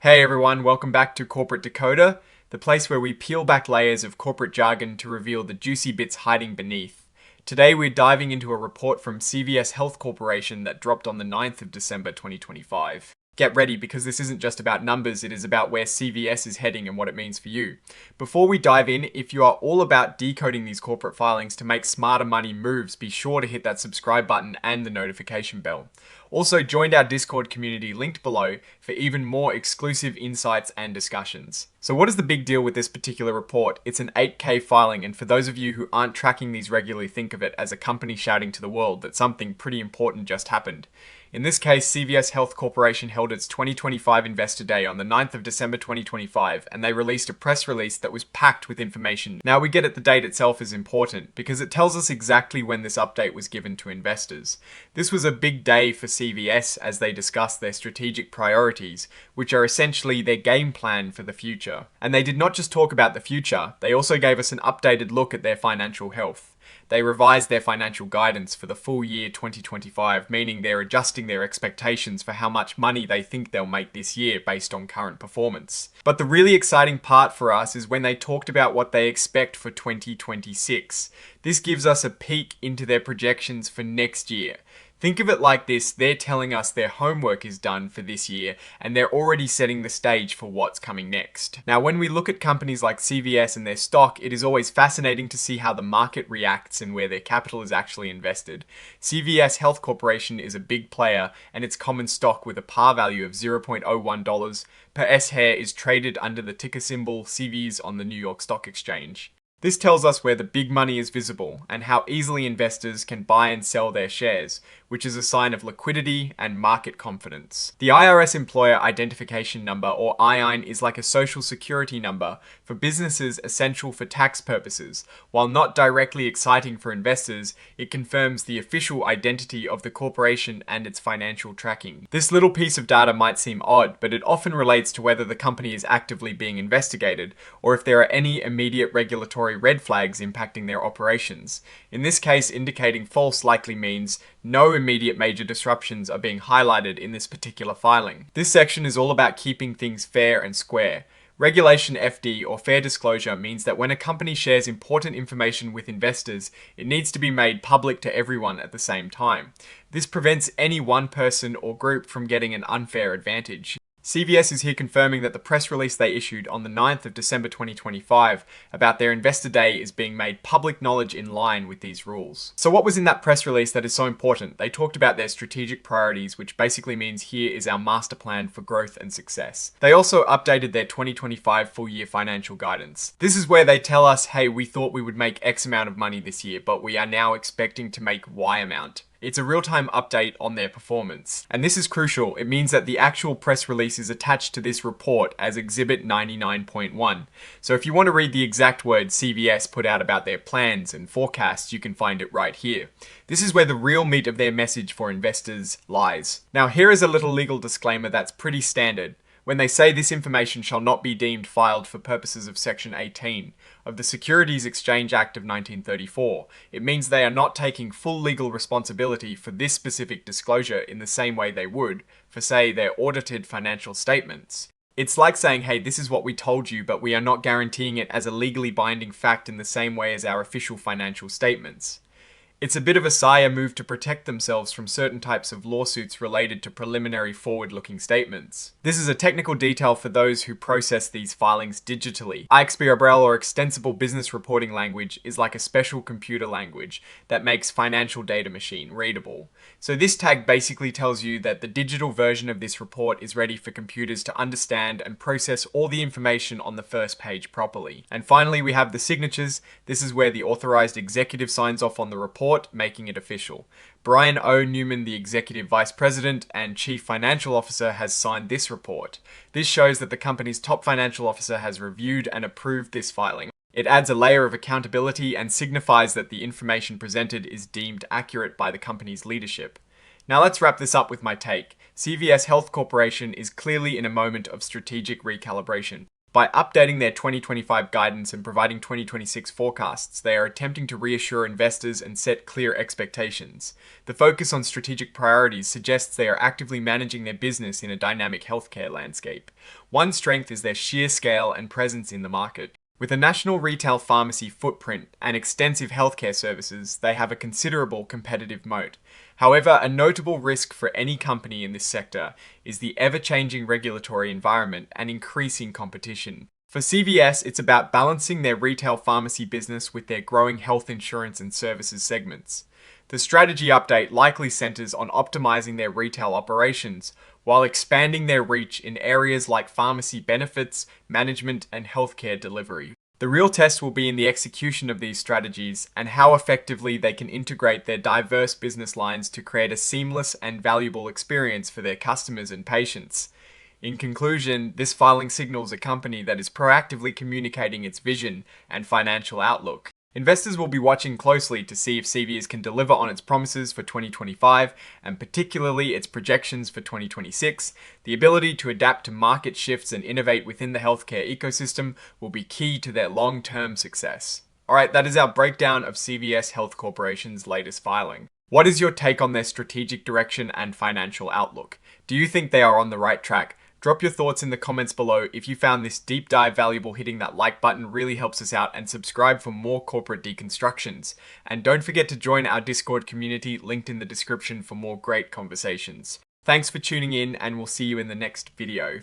Hey everyone, welcome back to Corporate Decoder, the place where we peel back layers of corporate jargon to reveal the juicy bits hiding beneath. Today we're diving into a report from CVS Health Corporation that dropped on the 9th of December 2025. Get ready because this isn't just about numbers, it is about where CVS is heading and what it means for you. Before we dive in, if you are all about decoding these corporate filings to make smarter money moves, be sure to hit that subscribe button and the notification bell. Also, join our Discord community linked below for even more exclusive insights and discussions. So what is the big deal with this particular report? It's an 8K filing, and for those of you who aren't tracking these regularly, think of it as a company shouting to the world that something pretty important just happened. In this case, CVS Health Corporation held its 2025 Investor Day on the 9th of December 2025, and they released a press release that was packed with information. Now we get it, the date itself is important because it tells us exactly when this update was given to investors. This was a big day for CVS as they discussed their strategic priorities, which are essentially their game plan for the future. And they did not just talk about the future, they also gave us an updated look at their financial health. They revised their financial guidance for the full year 2025, meaning they're adjusting their expectations for how much money they think they'll make this year based on current performance. But the really exciting part for us is when they talked about what they expect for 2026. This gives us a peek into their projections for next year. Think of it like this, they're telling us their homework is done for this year and they're already setting the stage for what's coming next. Now when we look at companies like CVS and their stock, it is always fascinating to see how the market reacts and where their capital is actually invested. CVS Health Corporation is a big player and its common stock with a par value of $0.01 per S-share is traded under the ticker symbol CVs on the New York Stock Exchange. This tells us where the big money is visible and how easily investors can buy and sell their shares, which is a sign of liquidity and market confidence. The IRS Employer Identification Number, or IIN, is like a social security number for businesses essential for tax purposes. While not directly exciting for investors, it confirms the official identity of the corporation and its financial tracking. This little piece of data might seem odd, but it often relates to whether the company is actively being investigated or if there are any immediate regulatory red flags impacting their operations. In this case, indicating false likely means no immediate major disruptions are being highlighted in this particular filing. This section is all about keeping things fair and square. Regulation FD, or fair disclosure, means that when a company shares important information with investors, it needs to be made public to everyone at the same time. This prevents any one person or group from getting an unfair advantage. CVS is here confirming that the press release they issued on the 9th of December 2025 about their Investor Day is being made public knowledge in line with these rules. So what was in that press release that is so important? They talked about their strategic priorities, which basically means here is our master plan for growth and success. They also updated their 2025 full year financial guidance. This is where they tell us, hey, we thought we would make X amount of money this year, but we are now expecting to make Y amount. It's a real-time update on their performance. And this is crucial. It means that the actual press release is attached to this report as Exhibit 99.1. So if you want to read the exact words CVS put out about their plans and forecasts, you can find it right here. This is where the real meat of their message for investors lies. Now here is a little legal disclaimer that's pretty standard. When they say this information shall not be deemed filed for purposes of Section 18 of the Securities Exchange Act of 1934, it means they are not taking full legal responsibility for this specific disclosure in the same way they would for, say, their audited financial statements. It's like saying, hey, this is what we told you, but we are not guaranteeing it as a legally binding fact in the same way as our official financial statements. It's a bit of a SIA move to protect themselves from certain types of lawsuits related to preliminary forward-looking statements. This is a technical detail for those who process these filings digitally. IXBRL, or Extensible Business Reporting Language, is like a special computer language that makes financial data machine readable. So this tag basically tells you that the digital version of this report is ready for computers to understand and process all the information on the first page properly. And finally, we have the signatures. This is where the authorized executive signs off on the report, making it official. Brian O. Newman, the Executive Vice President and Chief Financial Officer, has signed this report. This shows that the company's top financial officer has reviewed and approved this filing. It adds a layer of accountability and signifies that the information presented is deemed accurate by the company's leadership. Now let's wrap this up with my take. CVS Health Corporation is clearly in a moment of strategic recalibration. By updating their 2025 guidance and providing 2026 forecasts, they are attempting to reassure investors and set clear expectations. The focus on strategic priorities suggests they are actively managing their business in a dynamic healthcare landscape. One strength is their sheer scale and presence in the market. With a national retail pharmacy footprint and extensive healthcare services, they have a considerable competitive moat. However, a notable risk for any company in this sector is the ever-changing regulatory environment and increasing competition. For CVS, it's about balancing their retail pharmacy business with their growing health insurance and services segments. The strategy update likely centers on optimizing their retail operations while expanding their reach in areas like pharmacy benefits, management, and healthcare delivery. The real test will be in the execution of these strategies and how effectively they can integrate their diverse business lines to create a seamless and valuable experience for their customers and patients. In conclusion, this filing signals a company that is proactively communicating its vision and financial outlook. Investors will be watching closely to see if CVS can deliver on its promises for 2025 and particularly its projections for 2026. The ability to adapt to market shifts and innovate within the healthcare ecosystem will be key to their long-term success. Alright, that is our breakdown of CVS Health Corporation's latest filing. What is your take on their strategic direction and financial outlook? Do you think they are on the right track? Drop your thoughts in the comments below. If you found this deep dive valuable, hitting that like button really helps us out, and subscribe for more corporate deconstructions. And don't forget to join our Discord community linked in the description for more great conversations. Thanks for tuning in, and we'll see you in the next video.